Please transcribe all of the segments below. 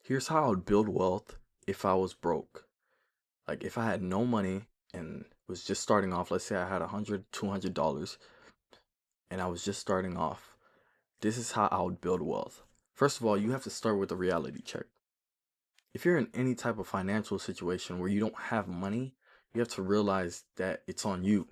Here's how I would build wealth if I was broke. Like if I had no money and was just starting off, let's say I had $100, $200 and I was just starting off. This is how I would build wealth. First of all, you have to start with a reality check. If you're in any type of financial situation where you don't have money, you have to realize that it's on you.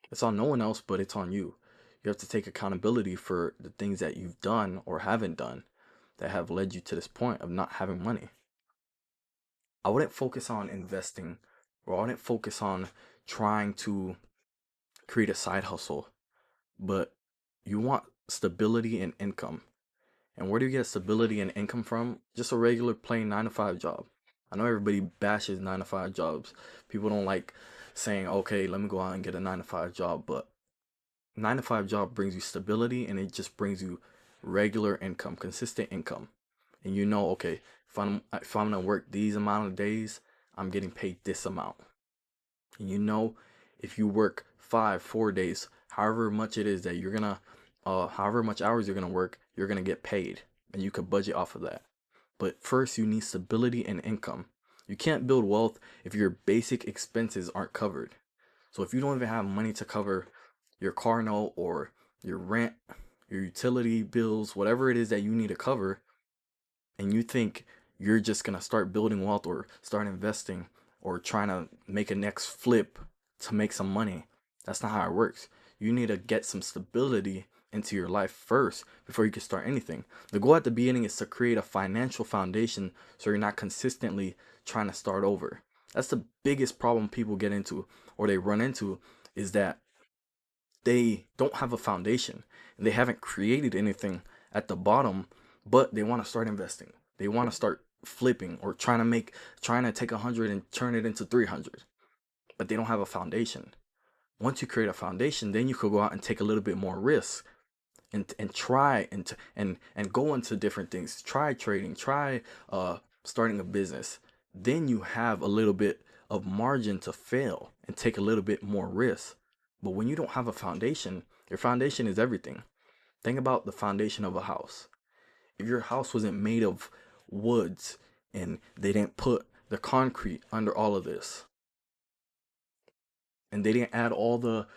It's on no one else, but it's on you. You have to take accountability for the things that you've done or haven't done that have led you to this point of not having money. I wouldn't focus on investing, or I wouldn't focus on trying to create a side hustle, but you want stability and income. And where do you get stability and income from? Just a regular plain 9 to 5 job. I know everybody bashes 9 to 5 jobs. People don't like saying, okay, let me go out and get a 9 to 5 job, but 9 to 5 job brings you stability and it just brings you regular income, consistent income. And you know, okay, if I'm gonna work these amount of days, I'm getting paid this amount. And you know, if you work 5, 4 days, however much it is that you're gonna, however much hours you're gonna work, you're gonna get paid, and you could budget off of that. But first, you need stability and income. You can't build wealth if your basic expenses aren't covered. So if you don't even have money to cover your car note or your rent, your utility bills, whatever it is that you need to cover, and you think you're just gonna start building wealth or start investing or trying to make a next flip to make some money, that's not how it works. You need to get some stability into your life first before you can start anything. The goal at the beginning is to create a financial foundation so you're not consistently trying to start over. That's the biggest problem people get into or they run into, is that they don't have a foundation and they haven't created anything at the bottom, but they want to start investing. They want to start flipping or trying to take 100 and turn it into 300, but they don't have a foundation. Once you create a foundation, then you could go out and take a little bit more risk and try and go into different things. Try trading, try starting a business. Then you have a little bit of margin to fail and take a little bit more risk. But when you don't have a foundation, your foundation is everything. Think about the foundation of a house. If your house wasn't made of woods and they didn't put the concrete under all of this, and they didn't add all the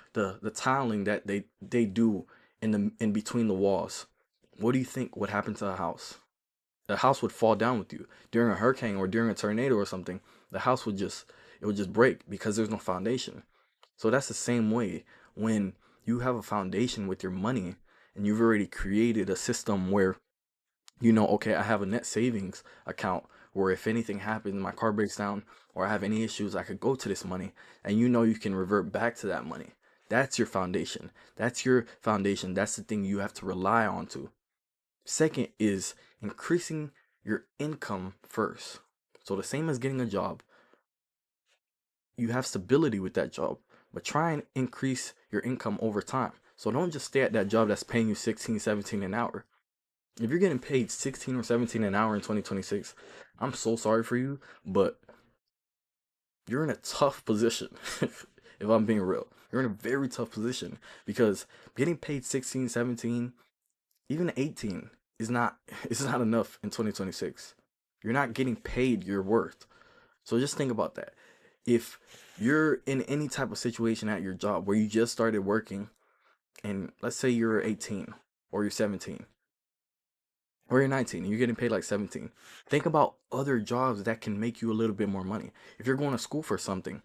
tiling that they do in between the walls, what do you think would happen to a house? The house would fall down with you during a hurricane or during a tornado or something. The house would just, it would just break because there's no foundation. So that's the same way when you have a foundation with your money and you've already created a system where you know, okay, I have a net savings account where if anything happens, my car breaks down or I have any issues, I could go to this money, and you know you can revert back to that money. That's your foundation. That's your foundation. That's the thing you have to rely on to. Second is increasing your income first. So the same as getting a job, you have stability with that job, but try and increase your income over time. So don't just stay at that job that's paying you 16, 17 an hour. If you're getting paid 16 or 17 an hour in 2026, I'm so sorry for you, but you're in a tough position. If I'm being real, you're in a very tough position because getting paid 16, 17, even 18 is not it's not enough in 2026. You're not getting paid your worth. So just think about that. If you're in any type of situation at your job where you just started working, and let's say you're 18 or you're 17 or you're 19 and you're getting paid like 17, think about other jobs that can make you a little bit more money. If you're going to school for something,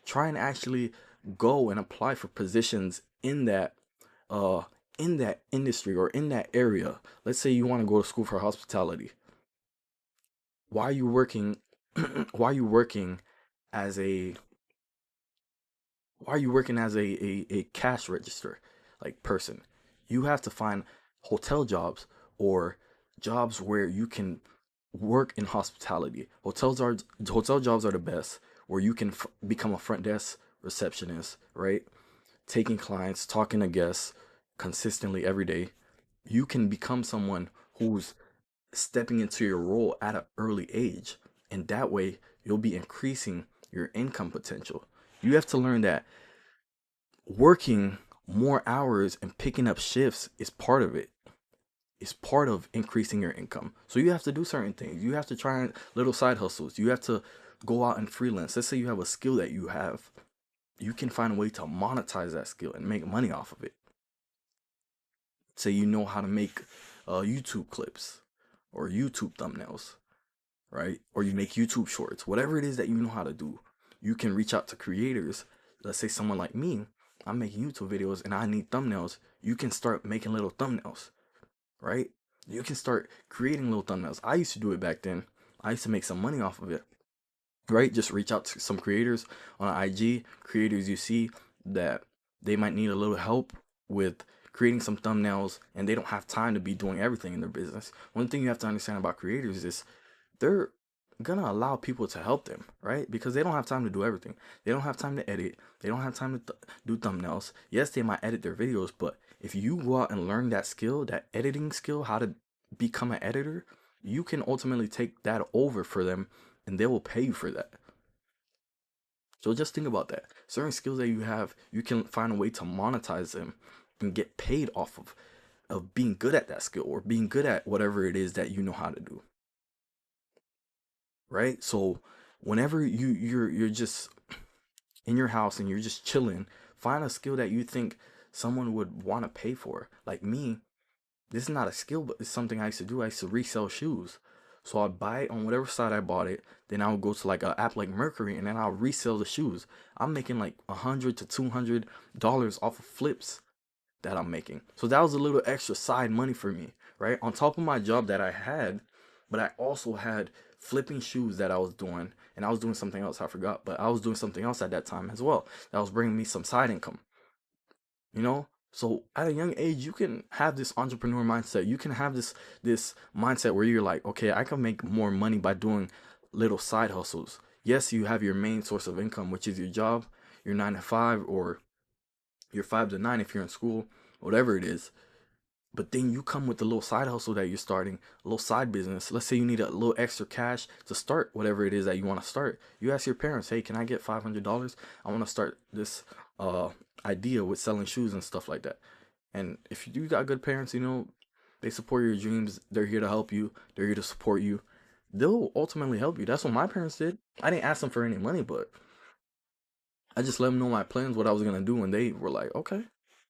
try and actually go and apply for positions uh in that industry or in that area. Let's say you want to go to school for hospitality. Why are you working why are you working as a why are you working as a cash register like person? You have to find hotel jobs or jobs where you can work in hospitality. Hotel jobs are the best, where you can become a front desk receptionist, right? Taking clients, talking to guests consistently every day. You can become someone who's stepping into your role at an early age, and that way you'll be increasing your income potential. You have to learn that working more hours and picking up shifts is part of it. is part of increasing your income. So you have to do certain things. You have to try little side hustles. You have to go out and freelance. Let's say you have a skill that you have. You can find a way to monetize that skill and make money off of it. Say you know how to make YouTube clips or YouTube thumbnails, right? Or you make YouTube shorts, whatever it is that you know how to do. You can reach out to creators. Let's say someone like me, I'm making YouTube videos and I need thumbnails. You can start making little thumbnails, right? You can start creating little thumbnails. I used to do it back then. I used to make some money off of it, right? Just reach out to some creators on IG, creators you see that they might need a little help with creating some thumbnails and they don't have time to be doing everything in their business. One thing you have to understand about creators is they're gonna allow people to help them, right? Because they don't have time to do everything. They don't have time to edit. They don't have time to do thumbnails. Yes, they might edit their videos, but if you go out and learn that skill, that editing skill, how to become an editor, you can ultimately take that over for them and they will pay you for that. So just think about that. Certain skills that you have, you can find a way to monetize them and get paid off of being good at that skill or being good at whatever it is that you know how to do. Right? So whenever you're just in your house and you're just chilling, find a skill that you think someone would want to pay for. Like me, this is not a skill, but it's something I used to do. I used to resell shoes. So I'd buy it on whatever site I bought it. Then I would go to like an app like Mercury and then I'll resell the shoes. I'm making like $100 to $200 off of flips that I'm making. So that was a little extra side money for me, right? On top of my job that I had, but I also had flipping shoes that I was doing, and I was doing something else, I forgot, but I was doing something else at that time as well. That was bringing me some side income, you know? So at a young age, you can have this entrepreneur mindset. You can have this mindset where you're like, okay, I can make more money by doing little side hustles. Yes, you have your main source of income, which is your job, your 9 to 5, or your 5 to 9 if you're in school, whatever it is. But then you come with a little side hustle that you're starting, a little side business. Let's say you need a little extra cash to start whatever it is that you want to start. You ask your parents, hey, can I get $500? I want to start this idea with selling shoes and stuff like that. And if you got good parents, you know, they support your dreams. They're here to help you. They're here to support you. They'll ultimately help you. That's what my parents did. I didn't ask them for any money, but I just let them know my plans, what I was going to do. And they were like, okay,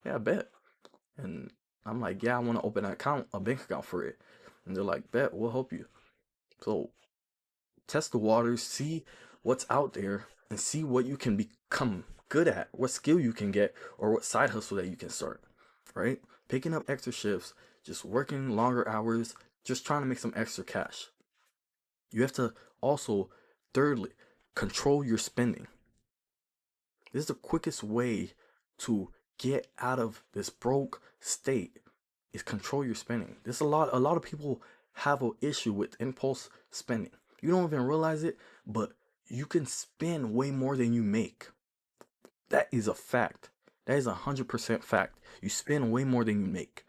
yeah, I bet. And I'm like, yeah, I want to open an account, a bank account for it. And they're like, bet, we'll help you. So test the waters, see what's out there, and see what you can become good at, what skill you can get, or what side hustle that you can start, right? Picking up extra shifts, just working longer hours, just trying to make some extra cash. You have to also, thirdly, control your spending. This is the quickest way to get out of this broke state is control your spending. There's a lot of people have an issue with impulse spending. You don't even realize it, but you can spend way more than you make. That is a fact. That is 100% fact. You spend way more than you make,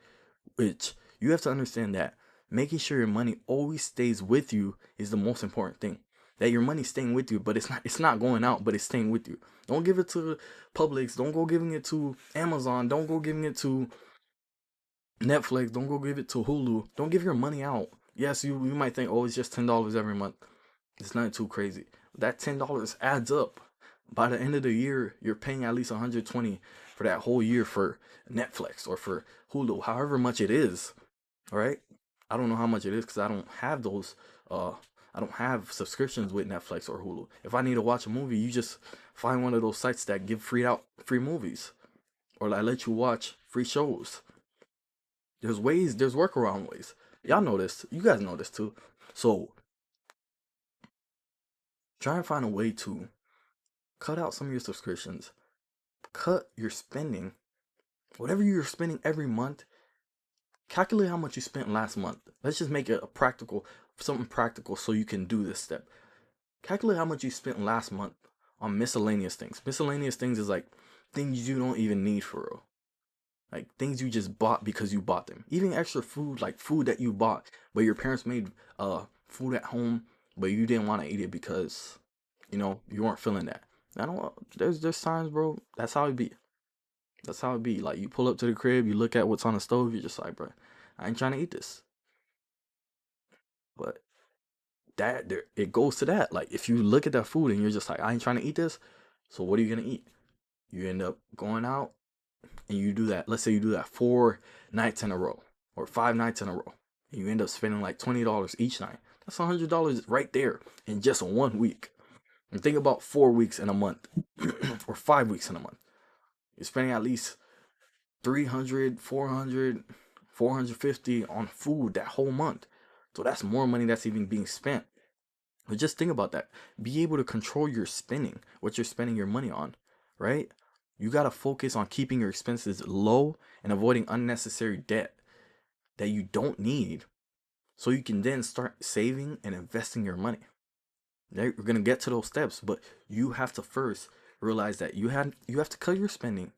which you have to understand that making sure your money always stays with you is the most important thing. That your money's staying with you, but it's not going out, but it's staying with you. Don't give it to Publix. Don't go giving it to Amazon. Don't go giving it to Netflix. Don't go give it to Hulu. Don't give your money out. Yes, you might think, oh, it's just $10 every month. It's not too crazy. That $10 adds up. By the end of the year, you're paying at least $120 for that whole year for Netflix or for Hulu, however much it is. All right. I don't know how much it is because I don't have those. I don't have subscriptions with Netflix or Hulu. If I need to watch a movie, you just find one of those sites that give free movies, or like let you watch free shows. There's workaround ways. Y'all know this. You guys know this too. So try and find a way to cut out some of your subscriptions, cut your spending, whatever you're spending every month. Calculate how much you spent last month. Let's just make it something practical so you can do this step. Calculate how much you spent last month on miscellaneous things. Miscellaneous things is like things you don't even need for real. Like things you just bought because you bought them. Even extra food, like food that you bought, but your parents made food at home, but you didn't want to eat it because, you know, you weren't feeling that. I don't. There's times, bro. That's how it be. That's how it be. Like you pull up to the crib, you look at what's on the stove, you're just like, bro, I ain't trying to eat this. But that there, it goes to that. Like if you look at that food and you're just like, I ain't trying to eat this. So what are you gonna eat? You end up going out and you do that. Let's say you do that 4 nights in a row or 5 nights in a row, and you end up spending like $20 each night. That's $100 right there in just 1 week. And think about 4 weeks in a month or 5 weeks in a month. You're spending at least 300, 400, 450 on food that whole month. So that's more money that's even being spent. But just think about that. Be able to control your spending, what you're spending your money on, right? You got to focus on keeping your expenses low and avoiding unnecessary debt that you don't need, so you can then start saving and investing your money. We're going to get to those steps, but you have to first realize that you have to cut your spending.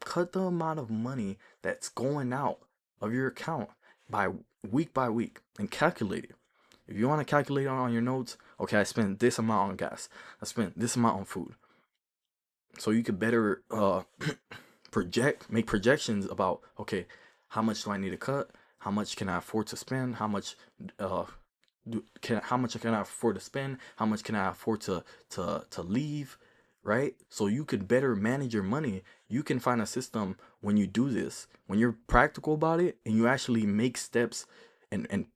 Cut the amount of money that's going out of your account by week, and calculate it. If you want to calculate it on your notes, okay, I spent this amount on gas. I spent this amount on food. So you could better make projections about, okay, how much do I need to cut? How much can I afford to spend? How much how much can I afford to spend? How much can I afford to leave? Right? So you could better manage your money. You can find a system when you do this, when you're practical about it and you actually make steps and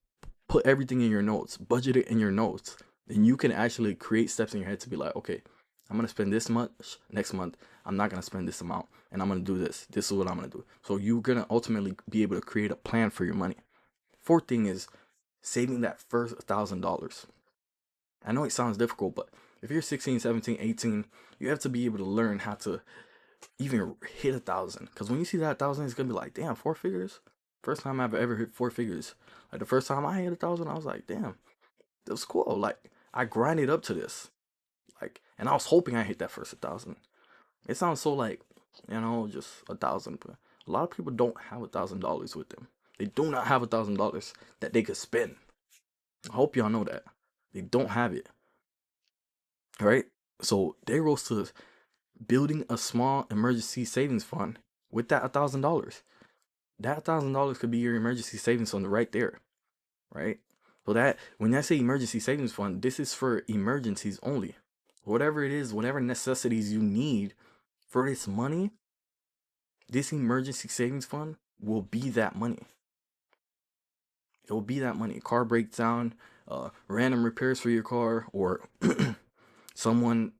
put everything in your notes, budget it in your notes, then you can actually create steps in your head to be like, okay, I'm gonna spend this much next month. I'm not gonna spend this amount, and I'm gonna do this. This is what I'm gonna do. So you're gonna ultimately be able to create a plan for your money. Fourth thing is saving that first $1,000. I know it sounds difficult, but if you're 16, 17, 18, you have to be able to learn how to even hit 1,000. Because when you see that 1,000, it's gonna be like, damn, 4 figures. First time I've ever hit 4 figures. Like the first time I hit 1,000, I was like, damn, that was cool. Like I grinded up to this. Like, and I was hoping I hit that first 1,000. It sounds so like, just 1,000, but a lot of people don't have $1,000 with them. They do not have $1,000 that they could spend. I hope y'all know that. They don't have it. All right? So they rose to building a small emergency savings fund with that $1,000. That $1,000 could be your emergency savings fund right there. Right? So that when I say emergency savings fund, this is for emergencies only. Whatever it is, whatever necessities you need for this money, this emergency savings fund will be that money. It will be that money. Car breakdown, random repairs for your car, or someone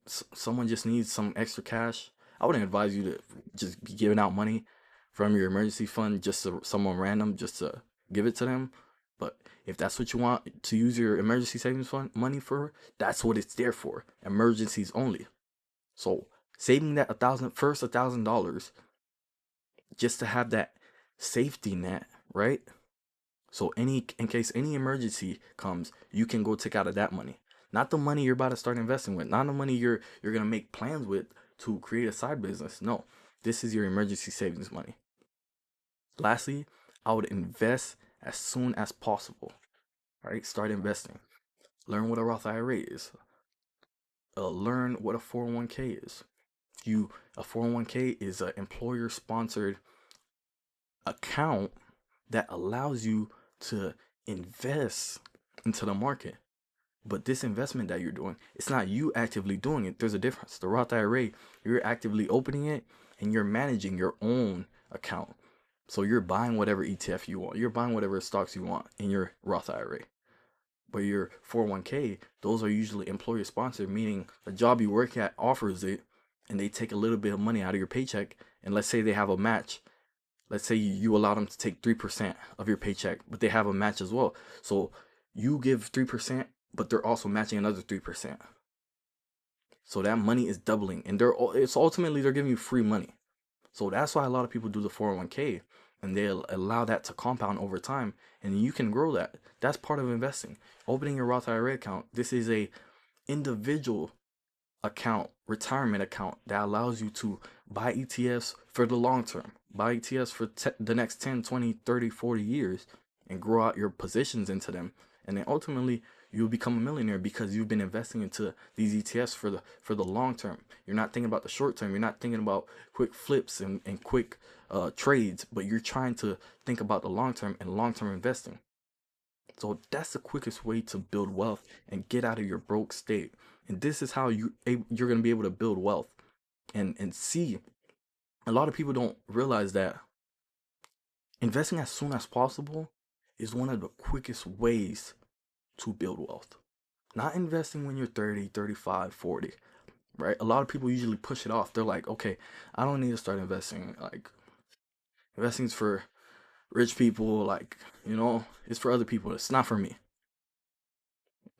just needs some extra cash. I wouldn't advise you to just be giving out money from your emergency fund just to someone random just to give it to them. But if that's what you want to use your emergency savings fund money for, that's what it's there for. Emergencies only. So saving that $1,000 just to have that safety net, right? So in case any emergency comes, you can go take out of that money. Not the money you're about to start investing with, not the money you're gonna make plans with to create a side business. No, this is your emergency savings money. Lastly, I would invest as soon as possible. All right, start investing. Learn what a Roth IRA is. Learn what a 401k is. A 401k is an employer sponsored account that allows you to invest into the market. But this investment that you're doing, it's not you actively doing it. There's a difference. The Roth IRA, you're actively opening it and you're managing your own account. So you're buying whatever ETF you want. You're buying whatever stocks you want in your Roth IRA. But your 401k, those are usually employer sponsored, meaning the job you work at offers it and they take a little bit of money out of your paycheck. And let's say they have a match. Let's say you allow them to take 3% of your paycheck, but they have a match as well. So you give 3%, but they're also matching another 3%. So that money is doubling, and they're giving you free money. So that's why a lot of people do the 401k, and they allow that to compound over time, and you can grow that. That's part of investing. Opening your Roth IRA account. This is a individual account, retirement account that allows you to buy ETFs for the long term, buy ETFs for the next 10, 20, 30, 40 years and grow out your positions into them. And then ultimately you'll become a millionaire because you've been investing into these ETFs for the long term. You're not thinking about the short term. You're not thinking about quick flips and quick trades, but you're trying to think about the long term and long term investing. So that's the quickest way to build wealth and get out of your broke state. And this is how you're going to be able to build wealth and see. A lot of people don't realize that investing as soon as possible is one of the quickest ways to build wealth. Not investing when you're 30, 35, 40, right? A lot of people usually push it off. They're like, okay, I don't need to start investing. Like, investing's for rich people. Like, it's for other people. It's not for me.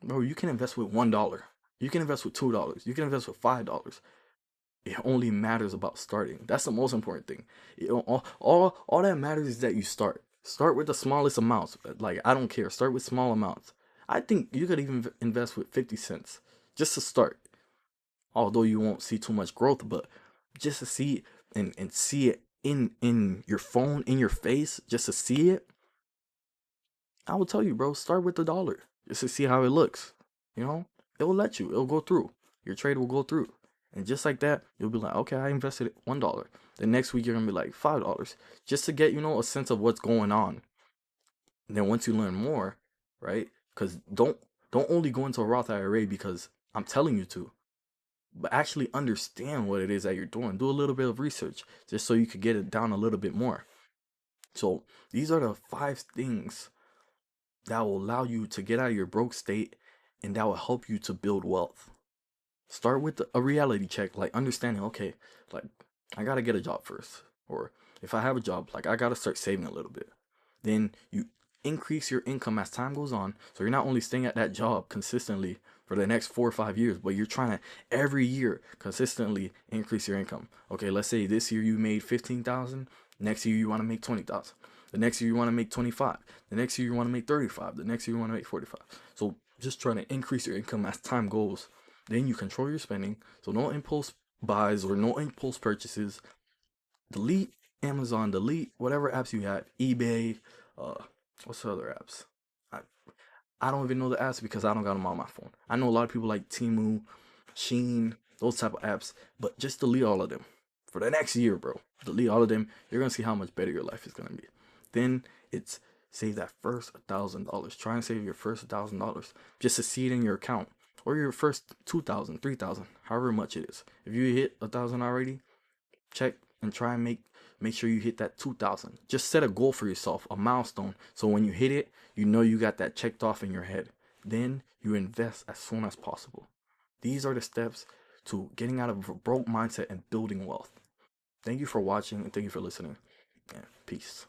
Bro, you can invest with $1. You can invest with $2. You can invest with $5. It only matters about starting. That's the most important thing. All that matters is that you start. Start with the smallest amounts. Like, I don't care. Start with small amounts. I think you could even invest with 50 cents just to start. Although you won't see too much growth, but just to see and see it in your phone, in your face, just to see it, I will tell you, bro, start with $1 just to see how it looks. It will let you. It'll go through. Your trade will go through. And just like that, you'll be like, okay, I invested $1. The next week, you're going to be like $5 just to get, a sense of what's going on. And then once you learn more, right? Because don't only go into a Roth IRA because I'm telling you to, but actually understand what it is that you're doing. Do a little bit of research just so you could get it down a little bit more. So these are the 5 things that will allow you to get out of your broke state and that will help you to build wealth. Start with a reality check, like understanding, okay, like I gotta get a job first. Or if I have a job, like I gotta start saving a little bit. Then you increase your income as time goes on. So you're not only staying at that job consistently for the next 4 or 5 years, but you're trying to every year consistently increase your income. Okay, let's say this year you made 15,000. Next year you want to make 20,000. The next year you want to make 25. The next year you want to make 35. The next year you want to make 45. So just trying to increase your income as time goes. Then you control your spending. So no impulse buys or no impulse purchases. Delete Amazon, delete whatever apps you have, eBay, what's the other apps? I, I don't even know the apps because I don't got them on my phone. I know a lot of people like Temu, Shein, those type of apps, but just delete all of them for the next year, bro. Delete all of them. You're gonna see how much better your life is gonna be. Then it's save that first $1,000. Try and save your first $1,000 just to see it in your account, or your first 2,000, 3,000, however much it is. If you hit 1,000 already, check and try and make sure you hit that 2,000. Just set a goal for yourself, a milestone, so when you hit it, you know you got that checked off in your head. Then you invest as soon as possible. These are the steps to getting out of a broke mindset and building wealth. Thank you for watching and thank you for listening. And peace.